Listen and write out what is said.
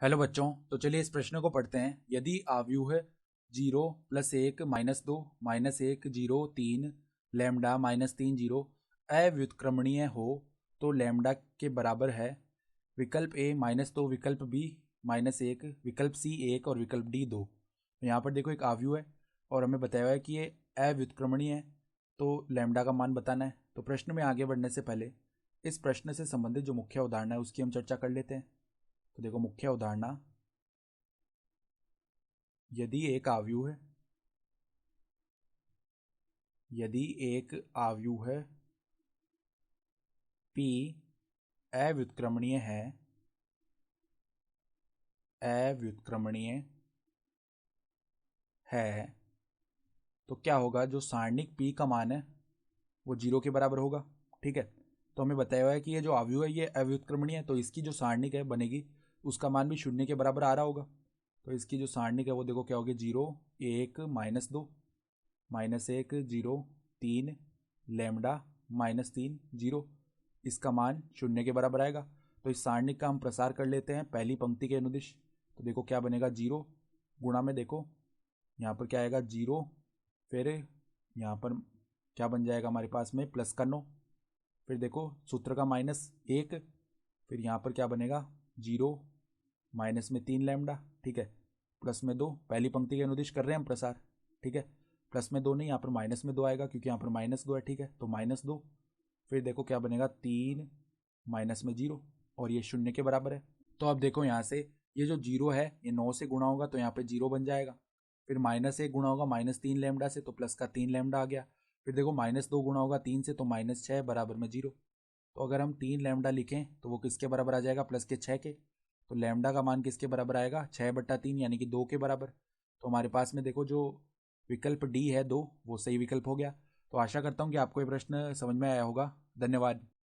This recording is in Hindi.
हेलो बच्चों, तो चलिए इस प्रश्न को पढ़ते हैं। यदि आव्यूह 0 + 1 -2 -1 0 3 लैम्डा -3 0 अव्युत्क्रमणीय हो तो लैम्डा के बराबर है विकल्प ए -2, विकल्प बी -1, विकल्प सी 1 और विकल्प डी 2। तो यहाँ पर देखो एक आव्यूह है और हमें बताया हुआ है कि ये अव्युत्क्रमणीय है, तो लैम्डा का मान बताना है। तो प्रश्न में आगे बढ़ने से पहले इस प्रश्न से संबंधित जो मुख्य उदाहरण है उसकी हम चर्चा कर लेते हैं। तो देखो मुख्य उदाहरण, यदि एक आव्यूह है, यदि एक आव्यूह P अव्युत्क्रमणीय है, अव्युत्क्रमणीय है, तो क्या होगा, जो सारणिक P का मान है वो 0 के बराबर होगा। ठीक है, तो हमें बताया हुआ है कि ये जो आव्यूह है ये अव्युत्क्रमणीय है, तो इसकी जो सारणिक है बनेगी उसका मान भी 0 के बराबर आ रहा होगा। तो इसकी जो सारणिक है वो देखो क्या होगी, 0 1 -2 -1 0 3 लैम्डा -3 0। इसका मान 0 के बराबर आएगा। तो इस सारणिक का हम प्रसार कर लेते हैं पहली पंक्ति के अनुदिश। तो देखो क्या बनेगा, 0 गुणा में देखो यहाँ पर क्या आएगा 0, फिर यहाँ पर क्या बन जाएगा हमारे पास में +9, फिर देखो सूत्र का -1, फिर यहाँ पर क्या बनेगा 0 माइनस में 3 लैम्डा। ठीक है, प्लस में 2, पहली पंक्ति के अनुदिश कर रहे हैं हम प्रसार। ठीक है, प्लस में 2 नहीं, यहाँ पर माइनस में 2 आएगा क्योंकि यहाँ पर -2 है। ठीक है, तो -2, फिर देखो क्या बनेगा 3 माइनस में 0 और ये 0 के बराबर है। तो अब देखो यहाँ से ये जो 0 है ये 9 से गुणा होगा तो यहाँ पे 0 बन जाएगा, फिर -1 गुणा होगा -3 लैम्डा से तो प्लस का 3 लैम्डा आ गया, फिर देखो -2 गुणा होगा 3 से तो -6 बराबर में 0। तो अगर हम 3 लैम्डा लिखें तो वो किसके बराबर आ जाएगा, प्लस के 6 के। तो लैम्डा का मान किसके बराबर आएगा, 6/3 यानी कि 2 के बराबर। तो हमारे पास में देखो जो विकल्प डी है 2 वो सही विकल्प हो गया। तो आशा करता हूँ कि आपको ये प्रश्न समझ में आया होगा। धन्यवाद।